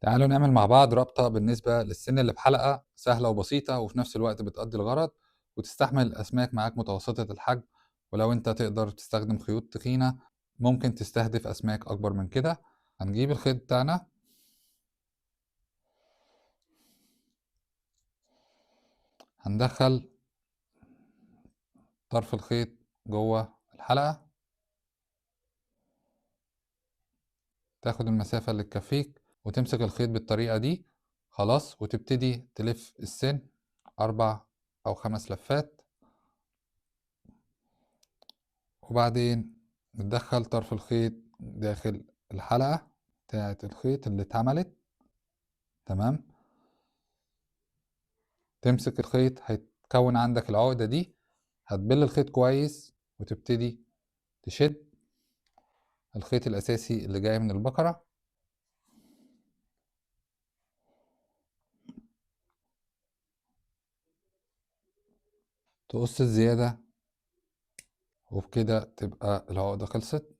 تعالوا نعمل مع بعض رابطة بالنسبة للسن اللي بحلقة سهلة وبسيطة وفي نفس الوقت بتقضي الغرض وتستحمل الأسماك معاك متوسطة الحجم. ولو انت تقدر تستخدم خيوط تخينة ممكن تستهدف أسماك أكبر من كده. هنجيب الخيط بتاعنا، هندخل طرف الخيط جوه الحلقة، تاخد المسافة اللي تكفيك وتمسك الخيط بالطريقة دي خلاص، وتبتدي تلف السن 4 أو 5 لفات، وبعدين ندخل طرف الخيط داخل الحلقة بتاعة الخيط اللي اتعملت. تمام، تمسك الخيط هيتكون عندك العقدة دي، هتبل الخيط كويس وتبتدي تشد الخيط الأساسي اللي جاي من البقرة، تقص الزيادة، وبكده تبقى العقدة خلصت.